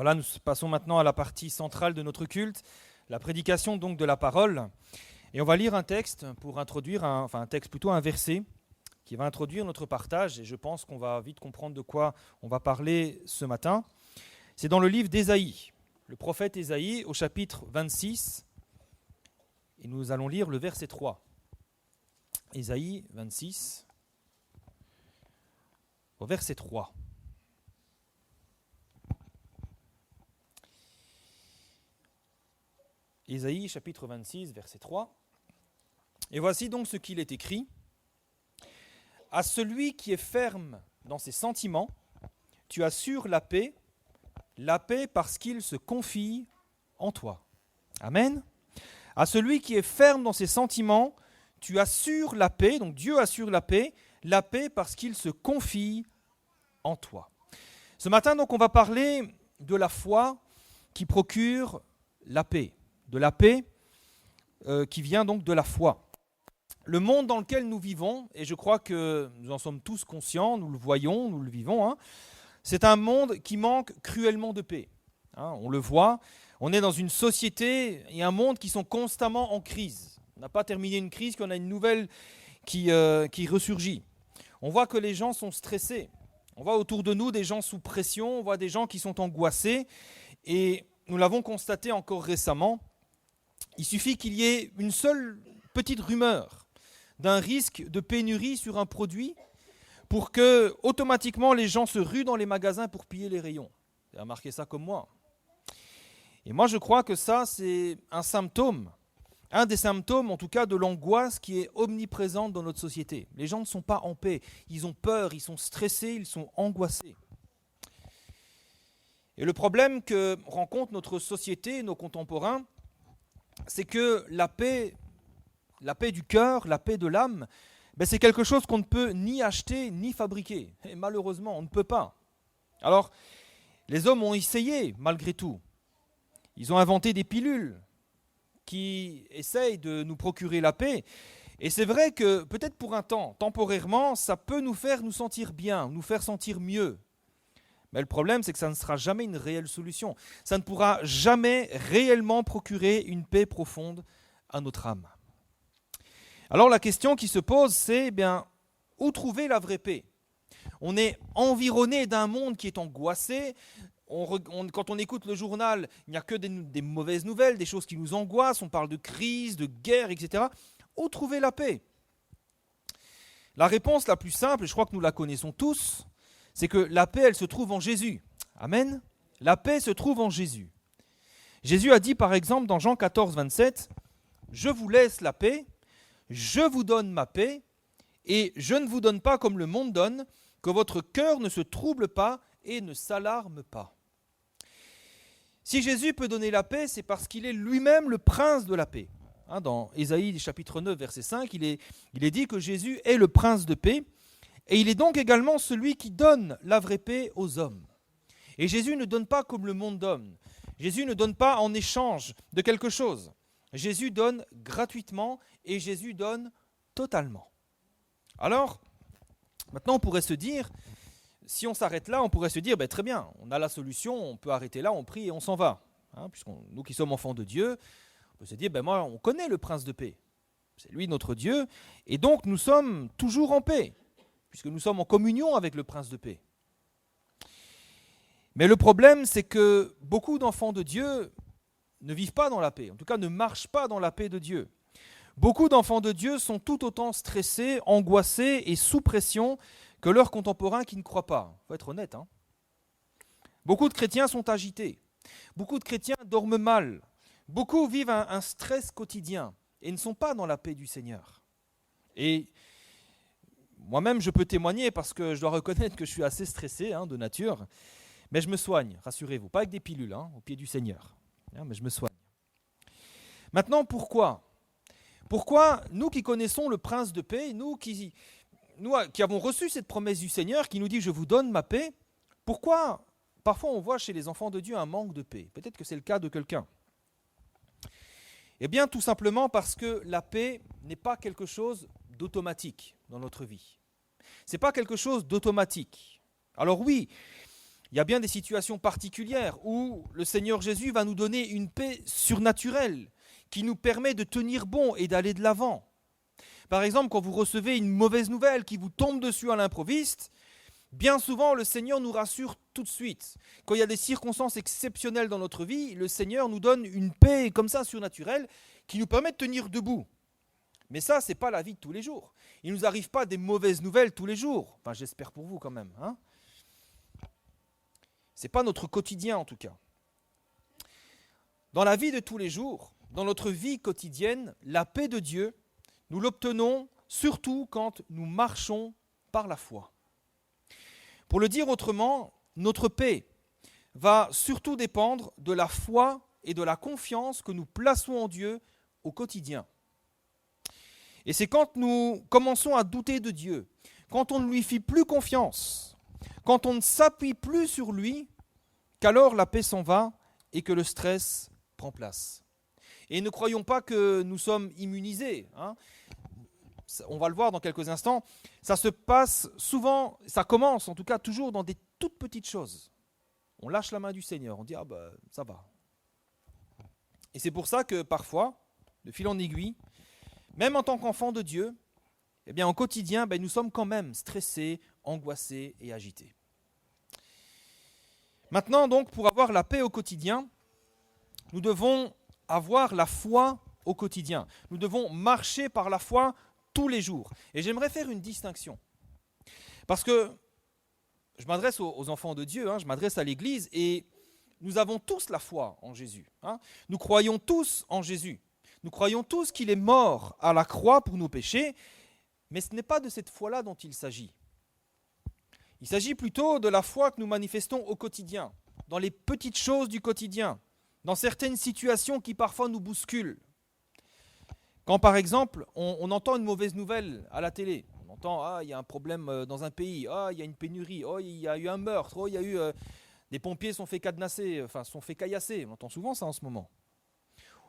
Voilà, nous passons maintenant à la partie centrale de notre culte, la prédication donc de la parole. Et on va lire un texte pour introduire, un verset qui va introduire notre partage. Et je pense qu'on va vite comprendre de quoi on va parler ce matin. C'est dans le livre d'Ésaïe, le prophète Ésaïe au chapitre 26. Et nous allons lire le verset 3. Ésaïe 26, au verset 3. Ésaïe chapitre 26, verset 3. Et voici donc ce qu'il est écrit. À celui qui est ferme dans ses sentiments, tu assures la paix parce qu'il se confie en toi. Amen. À celui qui est ferme dans ses sentiments, tu assures la paix, donc Dieu assure la paix parce qu'il se confie en toi. Ce matin, donc, on va parler de la foi qui procure la paix. De la paix qui vient donc de la foi. Le monde dans lequel nous vivons, et je crois que nous en sommes tous conscients, nous le voyons, nous le vivons, c'est un monde qui manque cruellement de paix. On le voit, on est dans une société et un monde qui sont constamment en crise. On n'a pas terminé une crise, qu'on a une nouvelle qui ressurgit. On voit que les gens sont stressés. On voit autour de nous des gens sous pression, on voit des gens qui sont angoissés, et nous l'avons constaté encore récemment. Il suffit qu'il y ait une seule petite rumeur d'un risque de pénurie sur un produit pour que automatiquement les gens se ruent dans les magasins pour piller les rayons. Vous avez remarqué ça comme moi. Et moi je crois que ça c'est un des symptômes en tout cas de l'angoisse qui est omniprésente dans notre société. Les gens ne sont pas en paix, ils ont peur, ils sont stressés, ils sont angoissés. Et le problème que rencontre notre société, nos contemporains, c'est que la paix du cœur, la paix de l'âme, c'est quelque chose qu'on ne peut ni acheter ni fabriquer. Et malheureusement, on ne peut pas. Alors, les hommes ont essayé malgré tout. Ils ont inventé des pilules qui essayent de nous procurer la paix. Et c'est vrai que peut-être pour un temps, temporairement, ça peut nous faire nous sentir bien, nous faire sentir mieux. Mais le problème, c'est que ça ne sera jamais une réelle solution. Ça ne pourra jamais réellement procurer une paix profonde à notre âme. Alors la question qui se pose, c'est où trouver la vraie paix ? On est environné d'un monde qui est angoissé. Quand on écoute le journal, il n'y a que des mauvaises nouvelles, des choses qui nous angoissent. On parle de crise, de guerre, etc. Où trouver la paix ? La réponse la plus simple, et je crois que nous la connaissons tous, c'est que la paix, elle se trouve en Jésus. Amen. La paix se trouve en Jésus. Jésus a dit par exemple dans Jean 14, 27, « Je vous laisse la paix, je vous donne ma paix, et je ne vous donne pas comme le monde donne, que votre cœur ne se trouble pas et ne s'alarme pas. » Si Jésus peut donner la paix, c'est parce qu'il est lui-même le prince de la paix. Dans Ésaïe chapitre 9, verset 5, il est dit que Jésus est le prince de paix, et il est donc également celui qui donne la vraie paix aux hommes. Et Jésus ne donne pas comme le monde donne. Jésus ne donne pas en échange de quelque chose. Jésus donne gratuitement et Jésus donne totalement. Alors, maintenant on pourrait se dire, si on s'arrête là, on pourrait se dire, très bien, on a la solution, on peut arrêter là, on prie et on s'en va. Nous qui sommes enfants de Dieu, on peut se dire, moi on connaît le prince de paix. C'est lui notre Dieu, et donc nous sommes toujours en paix, puisque nous sommes en communion avec le prince de paix. Mais le problème, c'est que beaucoup d'enfants de Dieu ne vivent pas dans la paix, en tout cas ne marchent pas dans la paix de Dieu. Beaucoup d'enfants de Dieu sont tout autant stressés, angoissés et sous pression que leurs contemporains qui ne croient pas. Il faut être honnête. Beaucoup de chrétiens sont agités. Beaucoup de chrétiens dorment mal. Beaucoup vivent un stress quotidien et ne sont pas dans la paix du Seigneur. Et moi-même, je peux témoigner parce que je dois reconnaître que je suis assez stressé de nature. Mais je me soigne, rassurez-vous. Pas avec des pilules, au pied du Seigneur. Mais je me soigne. Maintenant, pourquoi ? Pourquoi nous qui connaissons le prince de paix, nous qui avons reçu cette promesse du Seigneur qui nous dit « Je vous donne ma paix », pourquoi parfois on voit chez les enfants de Dieu un manque de paix ? Peut-être que c'est le cas de quelqu'un. Eh bien, tout simplement parce que la paix n'est pas quelque chose d'automatique dans notre vie. Ce n'est pas quelque chose d'automatique. Alors oui, Il y a bien des situations particulières où le Seigneur Jésus va nous donner une paix surnaturelle qui nous permet de tenir bon et d'aller de l'avant. Par exemple, quand vous recevez une mauvaise nouvelle qui vous tombe dessus à l'improviste, bien souvent le Seigneur nous rassure tout de suite. Quand il y a des circonstances exceptionnelles dans notre vie, le Seigneur nous donne une paix comme ça surnaturelle qui nous permet de tenir debout. Mais ça, ce n'est pas la vie de tous les jours. Il ne nous arrive pas des mauvaises nouvelles tous les jours. Enfin, j'espère pour vous quand même. Ce n'est pas notre quotidien en tout cas. Dans la vie de tous les jours, dans notre vie quotidienne, la paix de Dieu, nous l'obtenons surtout quand nous marchons par la foi. Pour le dire autrement, notre paix va surtout dépendre de la foi et de la confiance que nous plaçons en Dieu au quotidien. Et c'est quand nous commençons à douter de Dieu, quand on ne lui fait plus confiance, quand on ne s'appuie plus sur lui, qu'alors la paix s'en va et que le stress prend place. Et ne croyons pas que nous sommes immunisés. On va le voir dans quelques instants. Ça se passe souvent, ça commence en tout cas toujours dans des toutes petites choses. On lâche la main du Seigneur, on dit ça va. Et c'est pour ça que parfois, de fil en aiguille, même en tant qu'enfant de Dieu, eh bien, au quotidien, nous sommes quand même stressés, angoissés et agités. Maintenant, donc, pour avoir la paix au quotidien, nous devons avoir la foi au quotidien. Nous devons marcher par la foi tous les jours. Et j'aimerais faire une distinction. Parce que je m'adresse aux enfants de Dieu, je m'adresse à l'Église, et nous avons tous la foi en Jésus. Nous croyons tous en Jésus. Nous croyons tous qu'il est mort à la croix pour nos péchés, mais ce n'est pas de cette foi-là dont il s'agit. Il s'agit plutôt de la foi que nous manifestons au quotidien, dans les petites choses du quotidien, dans certaines situations qui parfois nous bousculent. Quand par exemple, on entend une mauvaise nouvelle à la télé, on entend il y a un problème dans un pays, il y a une pénurie, il y a eu un meurtre, il y a eu des pompiers sont fait caillasser, on entend souvent ça en ce moment.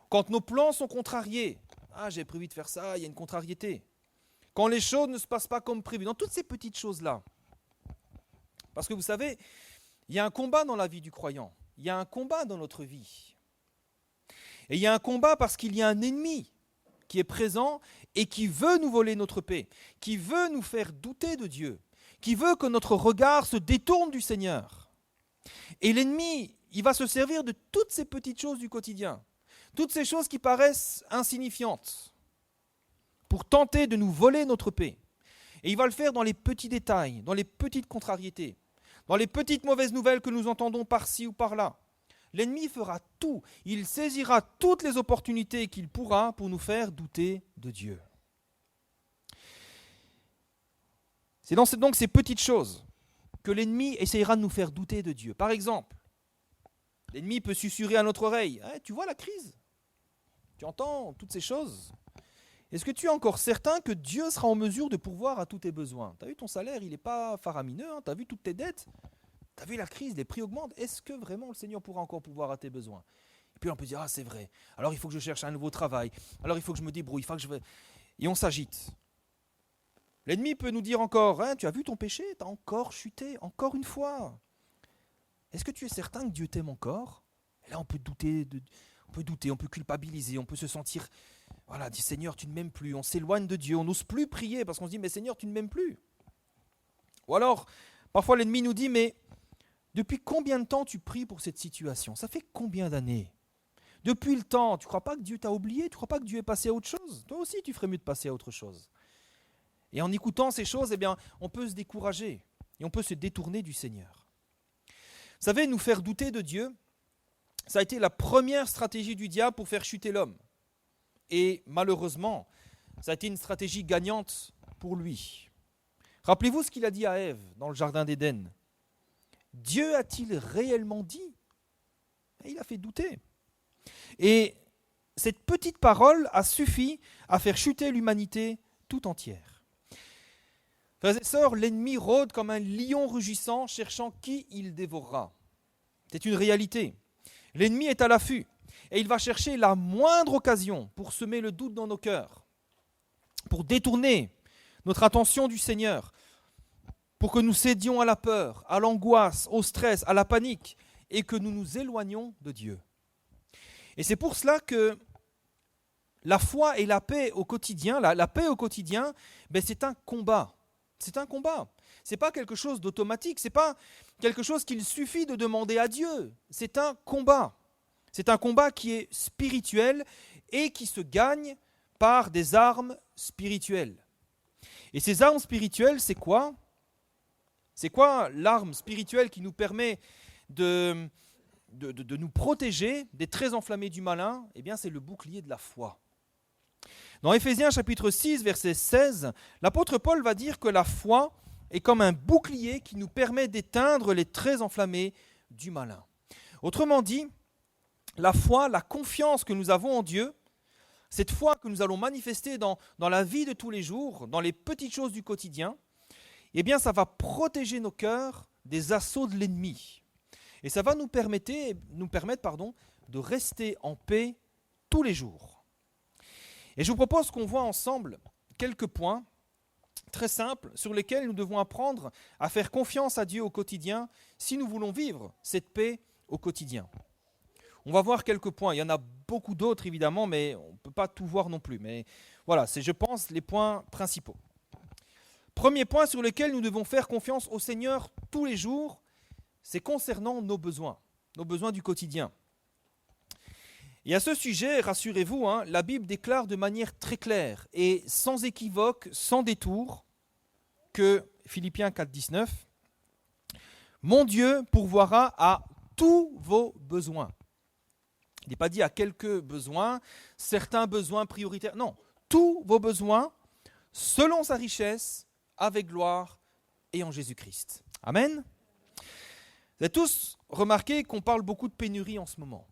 Quand nos plans sont contrariés, j'ai prévu de faire ça, il y a une contrariété. Quand les choses ne se passent pas comme prévu, dans toutes ces petites choses-là. Parce que vous savez, il y a un combat dans la vie du croyant, il y a un combat dans notre vie. Et il y a un combat parce qu'il y a un ennemi qui est présent et qui veut nous voler notre paix, qui veut nous faire douter de Dieu, qui veut que notre regard se détourne du Seigneur. Et l'ennemi, il va se servir de toutes ces petites choses du quotidien, toutes ces choses qui paraissent insignifiantes, pour tenter de nous voler notre paix. Et il va le faire dans les petits détails, dans les petites contrariétés, dans les petites mauvaises nouvelles que nous entendons par-ci ou par-là. L'ennemi fera tout, il saisira toutes les opportunités qu'il pourra pour nous faire douter de Dieu. C'est dans donc ces petites choses que l'ennemi essayera de nous faire douter de Dieu. Par exemple, l'ennemi peut susurrer à notre oreille, tu vois la crise, tu entends toutes ces choses. Est-ce que tu es encore certain que Dieu sera en mesure de pourvoir à tous tes besoins ? Tu as vu ton salaire, il n'est pas faramineux, tu as vu toutes tes dettes ? Tu as vu la crise, les prix augmentent. Est-ce que vraiment le Seigneur pourra encore pourvoir à tes besoins ? Et puis on peut dire, c'est vrai. Alors il faut que je cherche un nouveau travail. Alors il faut que je me débrouille. Et on s'agite. L'ennemi peut nous dire encore, tu as vu ton péché ? Tu as encore chuté, encore une fois. Est-ce que tu es certain que Dieu t'aime encore ? Et là on peut douter, on peut culpabiliser, on peut se sentir, dire Seigneur, tu ne m'aimes plus. On s'éloigne de Dieu, on n'ose plus prier parce qu'on se dit, mais Seigneur, tu ne m'aimes plus. Ou alors, parfois l'ennemi nous dit, mais depuis combien de temps tu pries pour cette situation ? Ça fait combien d'années ? Depuis le temps, tu ne crois pas que Dieu t'a oublié ? Tu ne crois pas que Dieu est passé à autre chose ? Toi aussi, tu ferais mieux de passer à autre chose. Et en écoutant ces choses, on peut se décourager et on peut se détourner du Seigneur. Vous savez, nous faire douter de Dieu, ça a été la première stratégie du diable pour faire chuter l'homme. Et malheureusement, ça a été une stratégie gagnante pour lui. Rappelez-vous ce qu'il a dit à Ève dans le jardin d'Éden. Dieu a-t-il réellement dit ? Et il a fait douter. Et cette petite parole a suffi à faire chuter l'humanité tout entière. Frères et sœurs, l'ennemi rôde comme un lion rugissant, cherchant qui il dévorera. C'est une réalité. L'ennemi est à l'affût et il va chercher la moindre occasion pour semer le doute dans nos cœurs, pour détourner notre attention du Seigneur, pour que nous cédions à la peur, à l'angoisse, au stress, à la panique, et que nous nous éloignions de Dieu. Et c'est pour cela que la foi et la paix au quotidien, la paix au quotidien, c'est un combat. C'est un combat. Ce n'est pas quelque chose d'automatique, ce n'est pas quelque chose qu'il suffit de demander à Dieu. C'est un combat. C'est un combat qui est spirituel et qui se gagne par des armes spirituelles. Et ces armes spirituelles, c'est quoi ? C'est quoi l'arme spirituelle qui nous permet de nous protéger des traits enflammés du malin ? Eh bien, c'est le bouclier de la foi. Dans Éphésiens chapitre 6, verset 16, l'apôtre Paul va dire que la foi est comme un bouclier qui nous permet d'éteindre les traits enflammés du malin. Autrement dit, la foi, la confiance que nous avons en Dieu, cette foi que nous allons manifester dans la vie de tous les jours, dans les petites choses du quotidien, eh bien, ça va protéger nos cœurs des assauts de l'ennemi. Et ça va nous permettre, de rester en paix tous les jours. Et je vous propose qu'on voit ensemble quelques points très simples sur lesquels nous devons apprendre à faire confiance à Dieu au quotidien si nous voulons vivre cette paix au quotidien. On va voir quelques points. Il y en a beaucoup d'autres évidemment, mais on ne peut pas tout voir non plus. Mais voilà, c'est, je pense, les points principaux. Premier point sur lequel nous devons faire confiance au Seigneur tous les jours, c'est concernant nos besoins du quotidien. Et à ce sujet, rassurez-vous, la Bible déclare de manière très claire et sans équivoque, sans détour, que, Philippiens 4, 19, « Mon Dieu pourvoira à tous vos besoins ». Il n'est pas dit à quelques besoins, certains besoins prioritaires. Non, tous vos besoins, selon sa richesse, avec gloire et en Jésus-Christ. Amen. Vous avez tous remarqué qu'on parle beaucoup de pénurie en ce moment.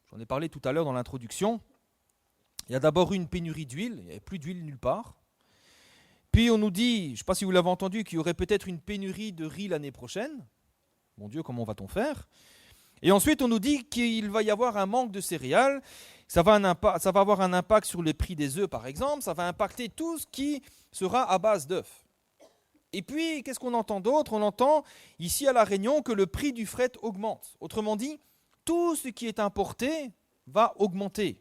J'en ai parlé tout à l'heure dans l'introduction. Il y a d'abord eu une pénurie d'huile, il n'y avait plus d'huile nulle part. Puis on nous dit, je ne sais pas si vous l'avez entendu, qu'il y aurait peut-être une pénurie de riz l'année prochaine. Mon Dieu, comment va-t-on faire ? Et ensuite on nous dit qu'il va y avoir un manque de céréales, ça va avoir un impact sur les prix des œufs par exemple, ça va impacter tout ce qui sera à base d'œufs. Et puis, qu'est-ce qu'on entend d'autre ? On entend ici à La Réunion que le prix du fret augmente. Autrement dit, tout ce qui est importé va augmenter.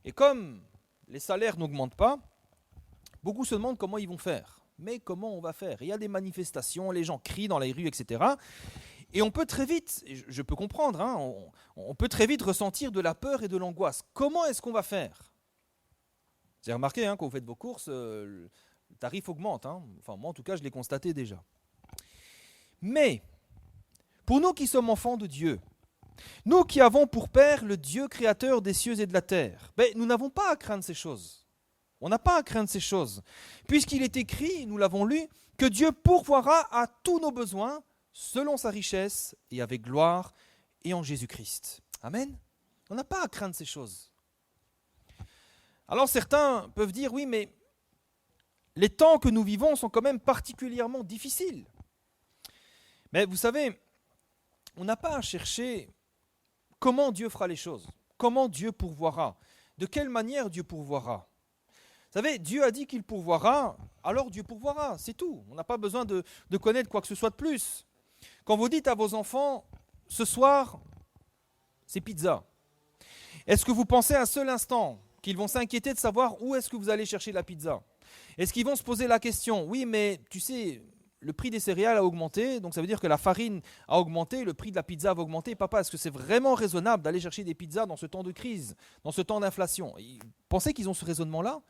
Et comme les salaires n'augmentent pas, beaucoup se demandent comment ils vont faire. Mais comment on va faire ? Il y a des manifestations, les gens crient dans les rues, etc. Et on peut très vite, je peux comprendre, on peut très vite ressentir de la peur et de l'angoisse. Comment est-ce qu'on va faire ? Vous avez remarqué quand vous faites vos courses, le tarif augmente. Enfin, moi, en tout cas, je l'ai constaté déjà. Mais, pour nous qui sommes enfants de Dieu, nous qui avons pour Père le Dieu créateur des cieux et de la terre, nous n'avons pas à craindre ces choses. On n'a pas à craindre ces choses. Puisqu'il est écrit, nous l'avons lu, que Dieu pourvoira à tous nos besoins selon sa richesse et avec gloire et en Jésus-Christ. Amen. On n'a pas à craindre ces choses. Alors certains peuvent dire, oui, mais les temps que nous vivons sont quand même particulièrement difficiles. Mais vous savez, on n'a pas à chercher comment Dieu fera les choses, comment Dieu pourvoira, de quelle manière Dieu pourvoira. Vous savez, Dieu a dit qu'il pourvoira, alors Dieu pourvoira, c'est tout. On n'a pas besoin de connaître quoi que ce soit de plus. Quand vous dites à vos enfants, ce soir, c'est pizza, est-ce que vous pensez un seul instant qu'ils vont s'inquiéter de savoir où est-ce que vous allez chercher la pizza ? Est-ce qu'ils vont se poser la question, oui, mais tu sais, le prix des céréales a augmenté, donc ça veut dire que la farine a augmenté, le prix de la pizza va augmenter. Papa, est-ce que c'est vraiment raisonnable d'aller chercher des pizzas dans ce temps de crise, dans ce temps d'inflation ? Pensez qu'ils ont ce raisonnement-là ?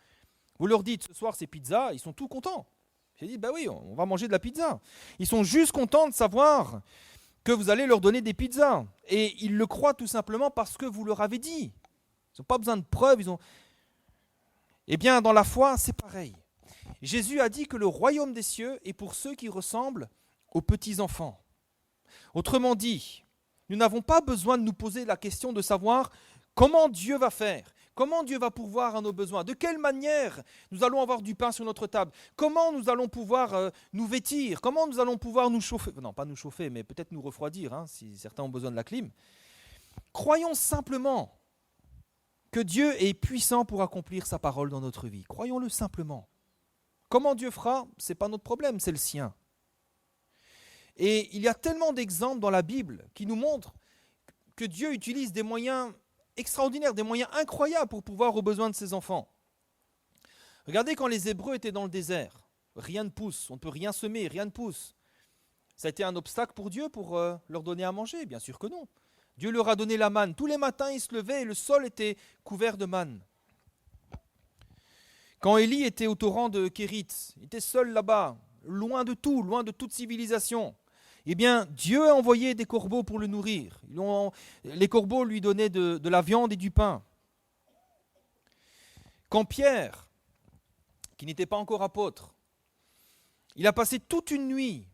Vous leur dites, ce soir c'est pizza, ils sont tout contents. J'ai dit, oui, on va manger de la pizza. Ils sont juste contents de savoir que vous allez leur donner des pizzas. Et ils le croient tout simplement parce que vous leur avez dit. Ils n'ont pas besoin de preuves. Eh bien, dans la foi, c'est pareil. Jésus a dit que le royaume des cieux est pour ceux qui ressemblent aux petits-enfants. Autrement dit, nous n'avons pas besoin de nous poser la question de savoir comment Dieu va faire, comment Dieu va pourvoir à nos besoins, de quelle manière nous allons avoir du pain sur notre table, comment nous allons pouvoir nous vêtir, comment nous allons pouvoir nous chauffer, non pas nous chauffer, mais peut-être nous refroidir, si certains ont besoin de la clim. Croyons simplement que Dieu est puissant pour accomplir sa parole dans notre vie. Croyons-le simplement. Comment Dieu fera, ce n'est pas notre problème, c'est le sien. Et il y a tellement d'exemples dans la Bible qui nous montrent que Dieu utilise des moyens extraordinaires, des moyens incroyables pour pouvoir aux besoins de ses enfants. Regardez quand les Hébreux étaient dans le désert, rien ne pousse, on ne peut rien semer, rien ne pousse. Ça a été un obstacle pour Dieu pour leur donner à manger? Bien sûr que non. Dieu leur a donné la manne. Tous les matins, ils se levaient et le sol était couvert de manne. Quand Élie était au torrent de Kérit, il était seul là-bas, loin de tout, loin de toute civilisation. Eh bien, Dieu a envoyé des corbeaux pour le nourrir. Les corbeaux lui donnaient de la viande et du pain. Quand Pierre, qui n'était pas encore apôtre, il a passé toute une nuit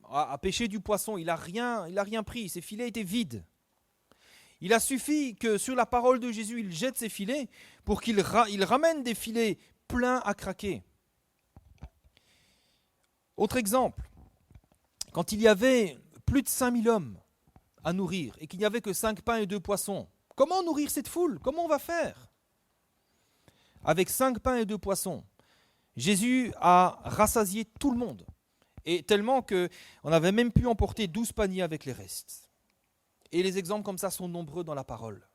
à pêcher du poisson, il n'a rien pris, ses filets étaient vides. Il a suffi que sur la parole de Jésus, il jette ses filets pour qu'il ramène des filets pleins à craquer. Autre exemple, quand il y avait plus de 5000 hommes à nourrir et qu'il n'y avait que 5 pains et 2 poissons, comment nourrir cette foule? Comment on va faire? Avec 5 pains et 2 poissons, Jésus a rassasié tout le monde. Et tellement qu'on avait même pu emporter 12 paniers avec les restes. Et les exemples comme ça sont nombreux dans la parole.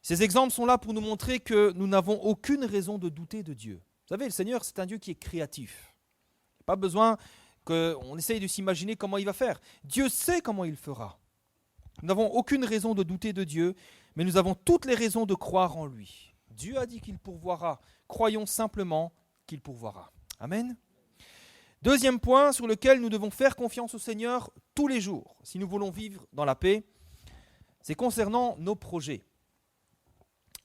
Ces exemples sont là pour nous montrer que nous n'avons aucune raison de douter de Dieu. Vous savez, le Seigneur, c'est un Dieu qui est créatif. Pas besoin qu'on essaye de s'imaginer comment il va faire. Dieu sait comment il fera. Nous n'avons aucune raison de douter de Dieu, mais nous avons toutes les raisons de croire en lui. Dieu a dit qu'il pourvoira. Croyons simplement qu'il pourvoira. Amen. Deuxième point sur lequel nous devons faire confiance au Seigneur tous les jours, si nous voulons vivre dans la paix, c'est concernant nos projets.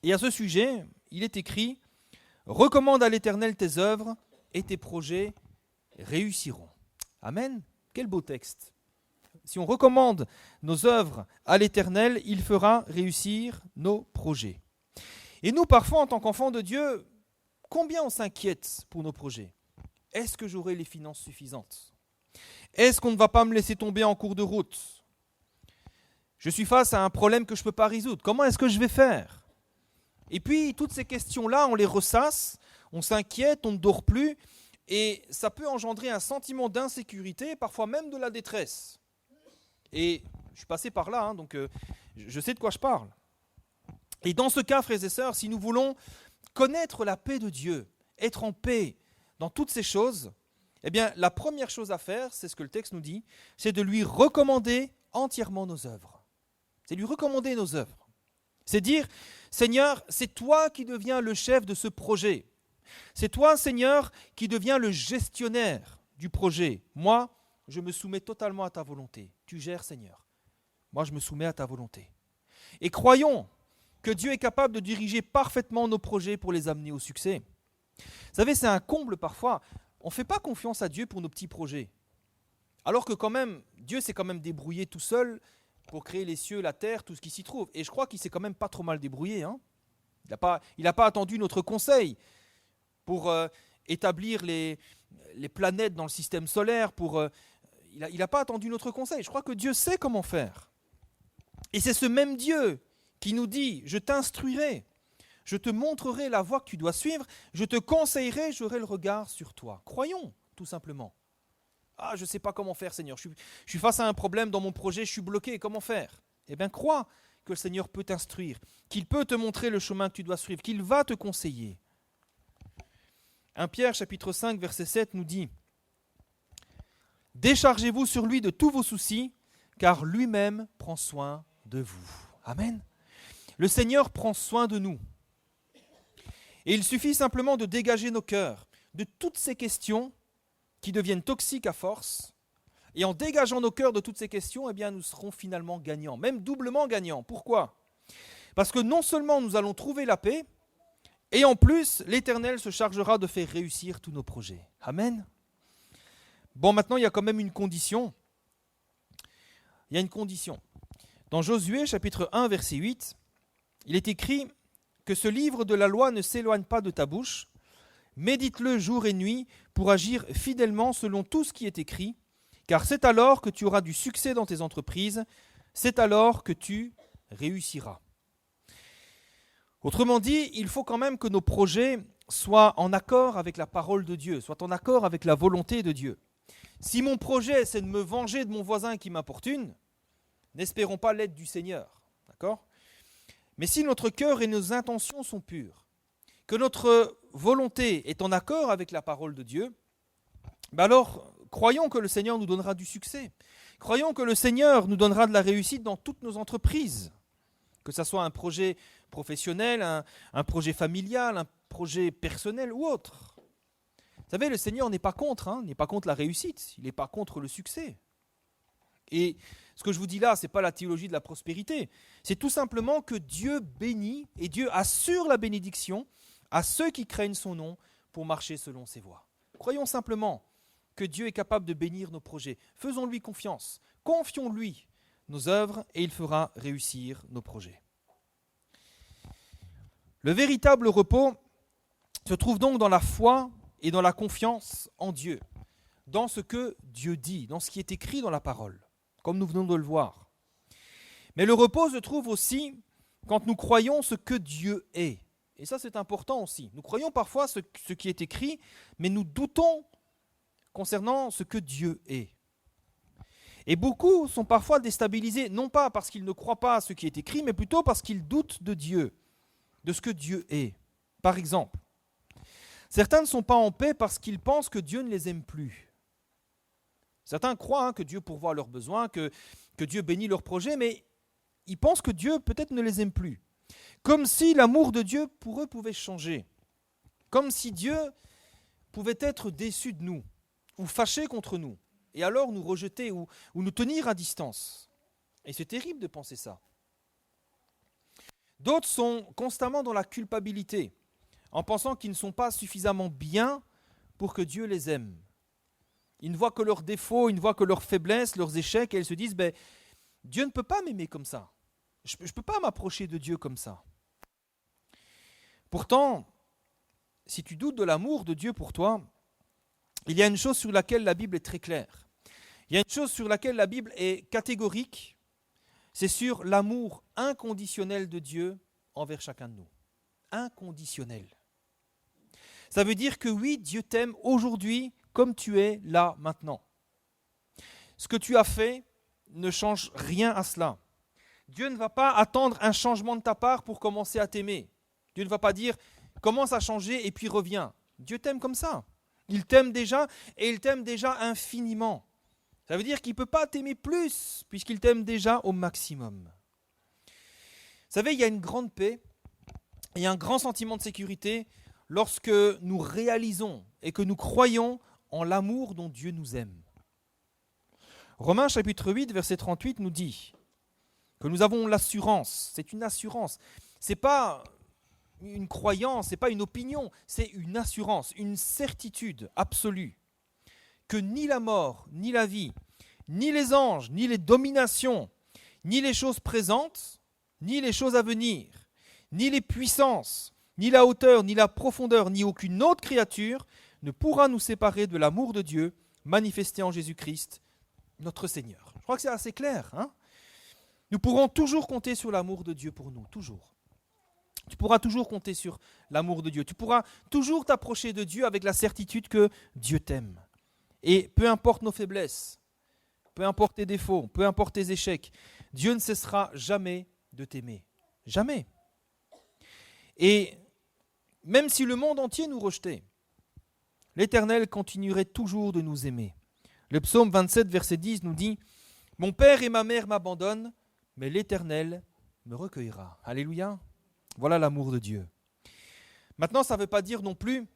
Et à ce sujet, il est écrit « Recommande à l'Éternel tes œuvres et tes projets réussiront. » Amen. Quel beau texte. Si on recommande nos œuvres à l'Éternel, il fera réussir nos projets. Et nous, parfois, en tant qu'enfants de Dieu, combien on s'inquiète pour nos projets? Est-ce que j'aurai les finances suffisantes? Est-ce qu'on ne va pas me laisser tomber en cours de route? Je suis face à un problème que je ne peux pas résoudre. Comment est-ce que je vais faire? Et puis, toutes ces questions-là, on les ressasse, on s'inquiète, on ne dort plus, et ça peut engendrer un sentiment d'insécurité, parfois même de la détresse. Et je suis passé par là, donc je sais de quoi je parle. Et dans ce cas, frères et sœurs, si nous voulons connaître la paix de Dieu, être en paix, dans toutes ces choses, eh bien, la première chose à faire, c'est ce que le texte nous dit, c'est de lui recommander entièrement nos œuvres. C'est lui recommander nos œuvres. C'est dire, Seigneur, c'est toi qui deviens le chef de ce projet. C'est toi, Seigneur, qui deviens le gestionnaire du projet. Moi, je me soumets totalement à ta volonté. Tu gères, Seigneur. Moi, je me soumets à ta volonté. Et croyons que Dieu est capable de diriger parfaitement nos projets pour les amener au succès. Vous savez, c'est un comble parfois. On ne fait pas confiance à Dieu pour nos petits projets. Alors que quand même, Dieu s'est quand même débrouillé tout seul pour créer les cieux, la terre, tout ce qui s'y trouve. Et je crois qu'il s'est quand même pas trop mal débrouillé. Hein. Il n'a pas attendu notre conseil pour établir les planètes dans le système solaire. Il n'a pas attendu notre conseil. Je crois que Dieu sait comment faire. Et c'est ce même Dieu qui nous dit « Je t'instruirai ». Je te montrerai la voie que tu dois suivre, je te conseillerai, j'aurai le regard sur toi. Croyons, tout simplement. Ah, je ne sais pas comment faire, Seigneur. Je suis face à un problème dans mon projet, je suis bloqué, comment faire? Eh bien, crois que le Seigneur peut t'instruire, qu'il peut te montrer le chemin que tu dois suivre, qu'il va te conseiller. 1 Pierre, chapitre 5, verset 7 nous dit « Déchargez-vous sur lui de tous vos soucis, car lui-même prend soin de vous. » Amen. Le Seigneur prend soin de nous. Et il suffit simplement de dégager nos cœurs de toutes ces questions qui deviennent toxiques à force. Et en dégageant nos cœurs de toutes ces questions, eh bien, nous serons finalement gagnants, même doublement gagnants. Pourquoi? Parce que non seulement nous allons trouver la paix, et en plus, l'Éternel se chargera de faire réussir tous nos projets. Amen. Bon, maintenant, il y a quand même une condition. Il y a une condition. Dans Josué, chapitre 1, verset 8, il est écrit que ce livre de la loi ne s'éloigne pas de ta bouche, médite-le jour et nuit pour agir fidèlement selon tout ce qui est écrit, car c'est alors que tu auras du succès dans tes entreprises, c'est alors que tu réussiras. Autrement dit, il faut quand même que nos projets soient en accord avec la parole de Dieu, soient en accord avec la volonté de Dieu. Si mon projet, c'est de me venger de mon voisin qui m'importune, n'espérons pas l'aide du Seigneur. D'accord ? Mais si notre cœur et nos intentions sont purs, que notre volonté est en accord avec la parole de Dieu, alors croyons que le Seigneur nous donnera du succès. Croyons que le Seigneur nous donnera de la réussite dans toutes nos entreprises, que ce soit un projet professionnel, un projet familial, un projet personnel ou autre. Vous savez, le Seigneur n'est pas contre, n'est pas contre la réussite, il n'est pas contre le succès. Et ce que je vous dis là, ce n'est pas la théologie de la prospérité, c'est tout simplement que Dieu bénit et Dieu assure la bénédiction à ceux qui craignent son nom pour marcher selon ses voies. Croyons simplement que Dieu est capable de bénir nos projets. Faisons-lui confiance, confions-lui nos œuvres et il fera réussir nos projets. Le véritable repos se trouve donc dans la foi et dans la confiance en Dieu, dans ce que Dieu dit, dans ce qui est écrit dans la parole, comme nous venons de le voir. Mais le repos se trouve aussi quand nous croyons ce que Dieu est. Et ça, c'est important aussi. Nous croyons parfois ce qui est écrit, mais nous doutons concernant ce que Dieu est. Et beaucoup sont parfois déstabilisés, non pas parce qu'ils ne croient pas à ce qui est écrit, mais plutôt parce qu'ils doutent de Dieu, de ce que Dieu est. Par exemple, certains ne sont pas en paix parce qu'ils pensent que Dieu ne les aime plus. Certains croient que Dieu pourvoit leurs besoins, que Dieu bénit leurs projets, mais ils pensent que Dieu peut-être ne les aime plus. Comme si l'amour de Dieu pour eux pouvait changer. Comme si Dieu pouvait être déçu de nous, ou fâché contre nous, et alors nous rejeter ou nous tenir à distance. Et c'est terrible de penser ça. D'autres sont constamment dans la culpabilité, en pensant qu'ils ne sont pas suffisamment bien pour que Dieu les aime. Ils ne voient que leurs défauts, ils ne voient que leurs faiblesses, leurs échecs, et ils se disent, Dieu ne peut pas m'aimer comme ça. Je ne peux pas m'approcher de Dieu comme ça. Pourtant, si tu doutes de l'amour de Dieu pour toi, il y a une chose sur laquelle la Bible est très claire. Il y a une chose sur laquelle la Bible est catégorique, c'est sur l'amour inconditionnel de Dieu envers chacun de nous. Inconditionnel. Ça veut dire que oui, Dieu t'aime aujourd'hui comme tu es là maintenant. Ce que tu as fait ne change rien à cela. Dieu ne va pas attendre un changement de ta part pour commencer à t'aimer. Dieu ne va pas dire « commence à changer et puis reviens ». Dieu t'aime comme ça. Il t'aime déjà et il t'aime déjà infiniment. Ça veut dire qu'il ne peut pas t'aimer plus puisqu'il t'aime déjà au maximum. Vous savez, il y a une grande paix et un grand sentiment de sécurité lorsque nous réalisons et que nous croyons en l'amour dont Dieu nous aime. Romains chapitre 8, verset 38 nous dit que nous avons l'assurance, c'est une assurance, ce n'est pas une croyance, ce n'est pas une opinion, c'est une assurance, une certitude absolue que ni la mort, ni la vie, ni les anges, ni les dominations, ni les choses présentes, ni les choses à venir, ni les puissances, ni la hauteur, ni la profondeur, ni aucune autre créature ne pourra nous séparer de l'amour de Dieu manifesté en Jésus-Christ, notre Seigneur. Je crois que c'est assez clair. Nous pourrons toujours compter sur l'amour de Dieu pour nous, toujours. Tu pourras toujours compter sur l'amour de Dieu. Tu pourras toujours t'approcher de Dieu avec la certitude que Dieu t'aime. Et peu importe nos faiblesses, peu importe tes défauts, peu importe tes échecs, Dieu ne cessera jamais de t'aimer. Jamais. Et même si le monde entier nous rejetait, l'Éternel continuerait toujours de nous aimer. Le psaume 27, verset 10 nous dit « Mon père et ma mère m'abandonnent, mais l'Éternel me recueillera. » Alléluia. Voilà l'amour de Dieu. Maintenant, ça ne veut pas dire non plus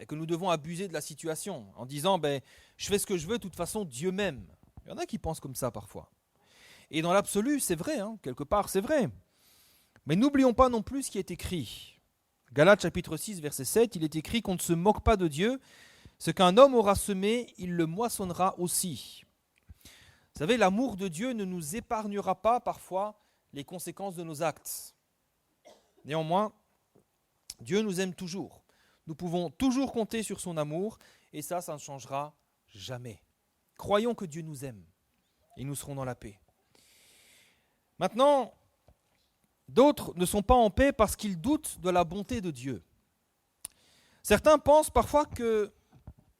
que nous devons abuser de la situation en disant je fais ce que je veux, de toute façon Dieu m'aime. Il y en a qui pensent comme ça parfois. Et dans l'absolu, c'est vrai, quelque part c'est vrai. Mais n'oublions pas non plus ce qui est écrit. Galates chapitre 6, verset 7, il est écrit qu'on ne se moque pas de Dieu. Ce qu'un homme aura semé, il le moissonnera aussi. Vous savez, l'amour de Dieu ne nous épargnera pas parfois les conséquences de nos actes. Néanmoins, Dieu nous aime toujours. Nous pouvons toujours compter sur son amour et ça ne changera jamais. Croyons que Dieu nous aime et nous serons dans la paix. Maintenant, d'autres ne sont pas en paix parce qu'ils doutent de la bonté de Dieu. Certains pensent parfois que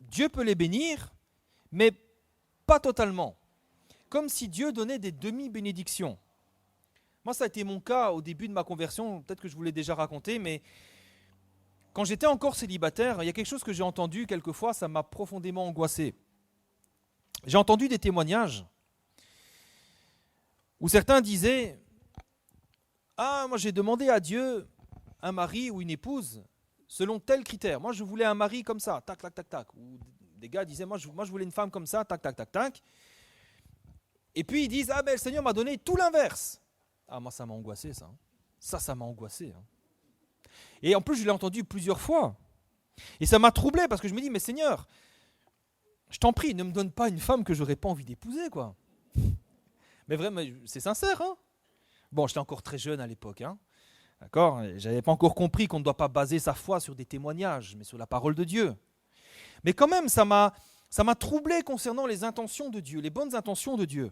Dieu peut les bénir, mais pas totalement. Comme si Dieu donnait des demi-bénédictions. Moi, ça a été mon cas au début de ma conversion, peut-être que je vous l'ai déjà raconté, mais quand j'étais encore célibataire, il y a quelque chose que j'ai entendu quelquefois, ça m'a profondément angoissé. J'ai entendu des témoignages où certains disaient « Ah, moi j'ai demandé à Dieu un mari ou une épouse selon tel critère. Moi je voulais un mari comme ça, tac, tac, tac, tac. » Ou des gars disaient « Moi je voulais une femme comme ça, tac, tac, tac, tac. » Et puis ils disent « Ah ben le Seigneur m'a donné tout l'inverse. » Ah moi ça m'a angoissé ça. Ça m'a angoissé. Et en plus je l'ai entendu plusieurs fois. Et ça m'a troublé parce que je me dis « Mais Seigneur, je t'en prie, ne me donne pas une femme que j'aurais pas envie d'épouser, quoi. » Mais vraiment, c'est sincère, hein. Bon, j'étais encore très jeune à l'époque, hein. D'accord ? J'avais pas encore compris qu'on ne doit pas baser sa foi sur des témoignages, mais sur la parole de Dieu. Mais quand même, ça m'a troublé concernant les intentions de Dieu, les bonnes intentions de Dieu.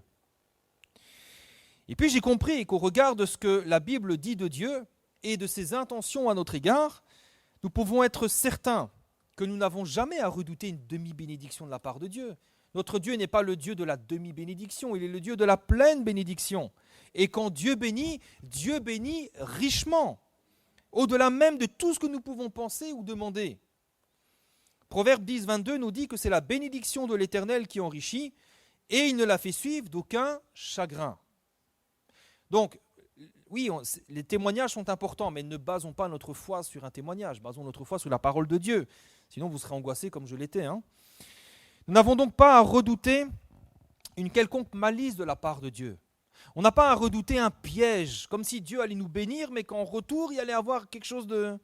Et puis j'ai compris qu'au regard de ce que la Bible dit de Dieu et de ses intentions à notre égard, nous pouvons être certains que nous n'avons jamais à redouter une demi-bénédiction de la part de Dieu. Notre Dieu n'est pas le Dieu de la demi-bénédiction, il est le Dieu de la pleine bénédiction. Et quand Dieu bénit richement, au-delà même de tout ce que nous pouvons penser ou demander. Proverbe 10, 22 nous dit que c'est la bénédiction de l'Éternel qui enrichit et il ne la fait suivre d'aucun chagrin. Donc, oui, les témoignages sont importants, mais ne basons pas notre foi sur un témoignage, basons notre foi sur la parole de Dieu. Sinon, vous serez angoissés comme je l'étais. Nous n'avons donc pas à redouter une quelconque malice de la part de Dieu. On n'a pas à redouter un piège, comme si Dieu allait nous bénir, mais qu'en retour, il allait avoir quelque chose de...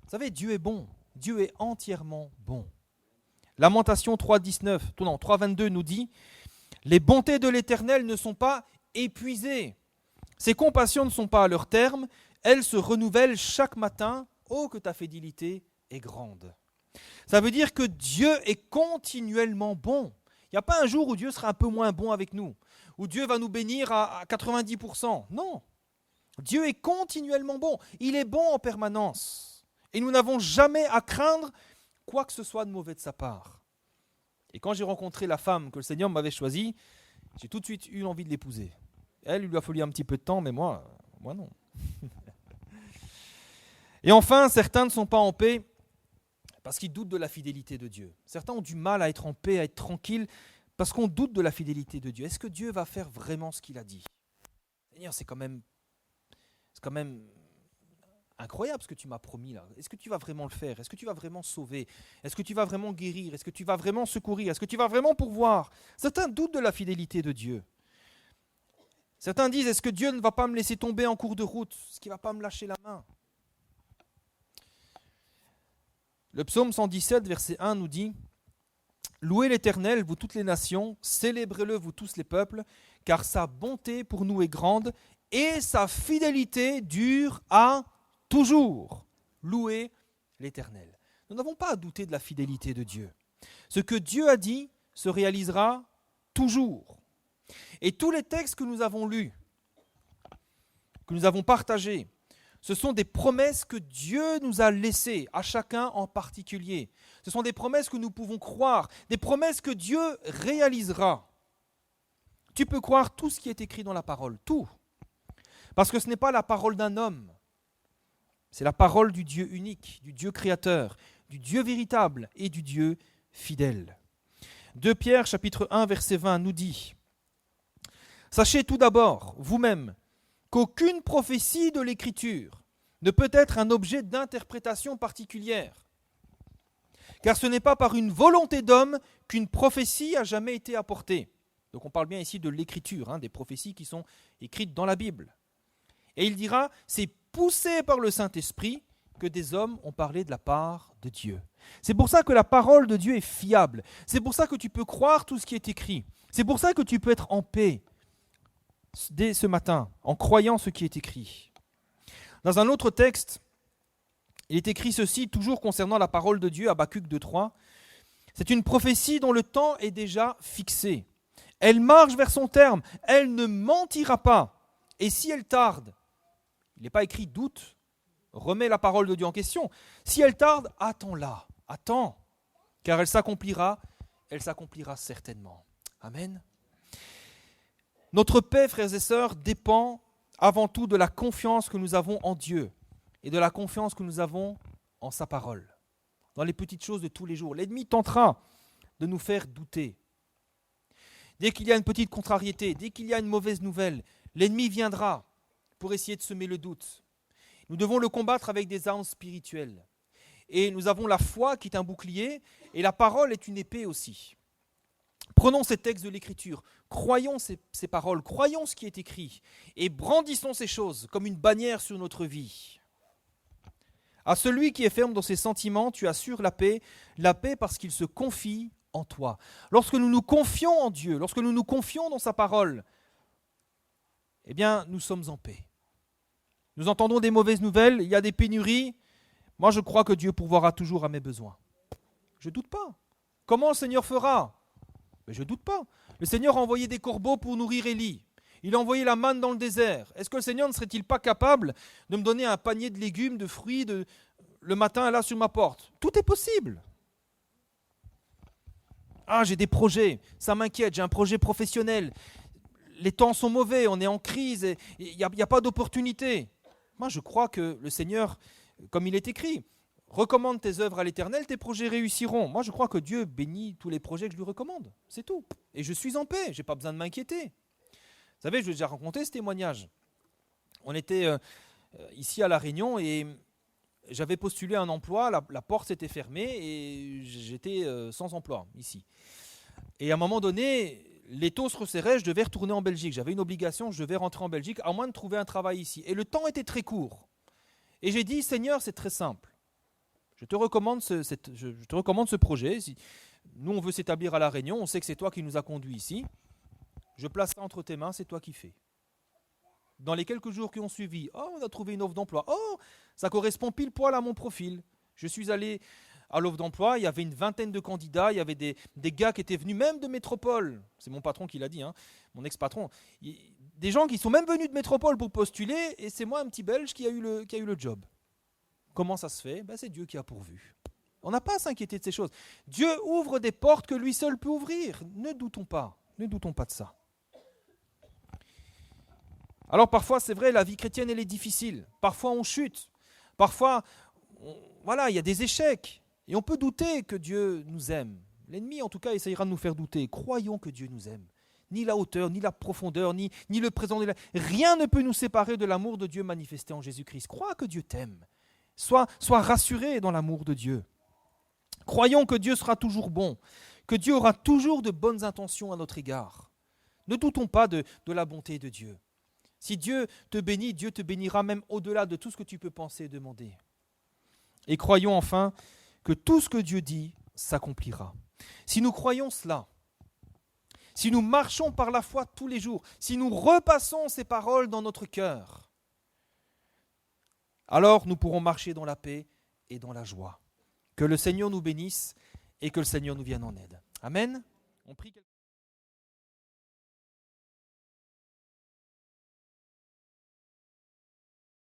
Vous savez, Dieu est bon. Dieu est entièrement bon. Lamentation 3:22 nous dit « Les bontés de l'Éternel ne sont pas épuisées. Ses compassions ne sont pas à leur terme. Elles se renouvellent chaque matin. Oh, que ta fidélité est grande. » Ça veut dire que Dieu est continuellement bon. Il n'y a pas un jour où Dieu sera un peu moins bon avec nous, où Dieu va nous bénir à 90%. Non. Dieu est continuellement bon. Il est bon en permanence. Et nous n'avons jamais à craindre quoi que ce soit de mauvais de sa part. Et quand j'ai rencontré la femme que le Seigneur m'avait choisie, j'ai tout de suite eu envie de l'épouser. Elle, il lui a fallu un petit peu de temps, mais moi non. Et enfin, certains ne sont pas en paix parce qu'ils doutent de la fidélité de Dieu. Certains ont du mal à être en paix, à être tranquilles, parce qu'on doute de la fidélité de Dieu. Est-ce que Dieu va faire vraiment ce qu'il a dit ? Seigneur, c'est quand même incroyable ce que tu m'as promis là. Est-ce que tu vas vraiment le faire ? Est-ce que tu vas vraiment sauver ? Est-ce que tu vas vraiment guérir ? Est-ce que tu vas vraiment secourir ? Est-ce que tu vas vraiment pourvoir ? Certains doutent de la fidélité de Dieu. Certains disent, est-ce que Dieu ne va pas me laisser tomber en cours de route ? Est-ce qu'il ne va pas me lâcher la main ? Le psaume 117, verset 1 nous dit « Louez l'Éternel, vous toutes les nations, célébrez-le, vous tous les peuples, car sa bonté pour nous est grande et sa fidélité dure à toujours. » Louez l'Éternel. Nous n'avons pas à douter de la fidélité de Dieu. Ce que Dieu a dit se réalisera toujours. Et tous les textes que nous avons lus, que nous avons partagés, ce sont des promesses que Dieu nous a laissées, à chacun en particulier. Ce sont des promesses que nous pouvons croire, des promesses que Dieu réalisera. Tu peux croire tout ce qui est écrit dans la parole, tout. Parce que ce n'est pas la parole d'un homme, c'est la parole du Dieu unique, du Dieu créateur, du Dieu véritable et du Dieu fidèle. 2 Pierre, chapitre 1, verset 20 nous dit « Sachez tout d'abord, vous-même, qu'aucune prophétie de l'Écriture ne peut être un objet d'interprétation particulière. Car ce n'est pas par une volonté d'homme qu'une prophétie a jamais été apportée. » Donc on parle bien ici de l'Écriture, des prophéties qui sont écrites dans la Bible. Et il dira, c'est poussé par le Saint-Esprit que des hommes ont parlé de la part de Dieu. C'est pour ça que la parole de Dieu est fiable. C'est pour ça que tu peux croire tout ce qui est écrit. C'est pour ça que tu peux être en paix dès ce matin, en croyant ce qui est écrit. Dans un autre texte, il est écrit ceci, toujours concernant la parole de Dieu, Habacuc 2:3. C'est une prophétie dont le temps est déjà fixé. Elle marche vers son terme, elle ne mentira pas. Et si elle tarde, il n'est pas écrit doute, remets la parole de Dieu en question. Si elle tarde, attends-la, attends, car elle s'accomplira elle s'accomplira certainement. Amen. Notre paix, frères et sœurs, dépend avant tout de la confiance que nous avons en Dieu et de la confiance que nous avons en sa parole, dans les petites choses de tous les jours. L'ennemi tentera de nous faire douter. Dès qu'il y a une petite contrariété, dès qu'il y a une mauvaise nouvelle, l'ennemi viendra pour essayer de semer le doute. Nous devons le combattre avec des armes spirituelles. Et nous avons la foi qui est un bouclier, et la parole est une épée aussi. Prenons ces textes de l'Écriture, croyons ces paroles, croyons ce qui est écrit, et brandissons ces choses comme une bannière sur notre vie. À celui qui est ferme dans ses sentiments, tu assures la paix parce qu'il se confie en toi. Lorsque nous nous confions en Dieu, lorsque nous nous confions dans sa parole, eh bien, nous sommes en paix. Nous entendons des mauvaises nouvelles, il y a des pénuries. Moi, je crois que Dieu pourvoira toujours à mes besoins. Je ne doute pas. Comment le Seigneur fera ? Mais je ne doute pas. Le Seigneur a envoyé des corbeaux pour nourrir Élie. Il a envoyé la manne dans le désert. Est-ce que le Seigneur ne serait-il pas capable de me donner un panier de légumes, de fruits le matin là sur ma porte ? Tout est possible. Ah, j'ai des projets, ça m'inquiète, j'ai un projet professionnel. Les temps sont mauvais, on est en crise, il n'y a pas d'opportunité. Moi, je crois que le Seigneur, comme il est écrit, recommande tes œuvres à l'Éternel, tes projets réussiront. Moi, je crois que Dieu bénit tous les projets que je lui recommande. C'est tout. Et je suis en paix, je n'ai pas besoin de m'inquiéter. Vous savez, je vous ai déjà raconté ce témoignage. On était ici à La Réunion et j'avais postulé un emploi, la porte s'était fermée et j'étais sans emploi ici. Et à un moment donné, les taux se resserraient, je devais retourner en Belgique. J'avais une obligation, je devais rentrer en Belgique, à moins de trouver un travail ici. Et le temps était très court. Et j'ai dit, Seigneur, c'est très simple. Je te recommande ce projet. Nous, on veut s'établir à La Réunion, on sait que c'est toi qui nous as conduits ici. Je place ça entre tes mains, c'est toi qui fais. Dans les quelques jours qui ont suivi, on a trouvé une offre d'emploi. Ça correspond pile poil à mon profil. Je suis allé à l'offre d'emploi, il y avait une vingtaine de candidats, il y avait des gars qui étaient venus même de métropole. C'est mon patron qui l'a dit, mon ex-patron. Des gens qui sont même venus de métropole pour postuler, et c'est moi, un petit Belge, qui a eu le job. Comment ça se fait ? C'est Dieu qui a pourvu. On n'a pas à s'inquiéter de ces choses. Dieu ouvre des portes que lui seul peut ouvrir. Ne doutons pas de ça. Alors parfois, c'est vrai, la vie chrétienne, elle est difficile. Parfois, on chute. Parfois, il y a des échecs. Et on peut douter que Dieu nous aime. L'ennemi, en tout cas, essayera de nous faire douter. Croyons que Dieu nous aime. Ni la hauteur, ni la profondeur, ni le présent. Rien ne peut nous séparer de l'amour de Dieu manifesté en Jésus-Christ. Crois que Dieu t'aime. Sois rassuré dans l'amour de Dieu. Croyons que Dieu sera toujours bon, que Dieu aura toujours de bonnes intentions à notre égard. Ne doutons pas de la bonté de Dieu. Si Dieu te bénit, Dieu te bénira même au-delà de tout ce que tu peux penser et demander. Et croyons enfin que tout ce que Dieu dit s'accomplira. Si nous croyons cela, si nous marchons par la foi tous les jours, si nous repassons ces paroles dans notre cœur, alors nous pourrons marcher dans la paix et dans la joie. Que le Seigneur nous bénisse et que le Seigneur nous vienne en aide. Amen. On prie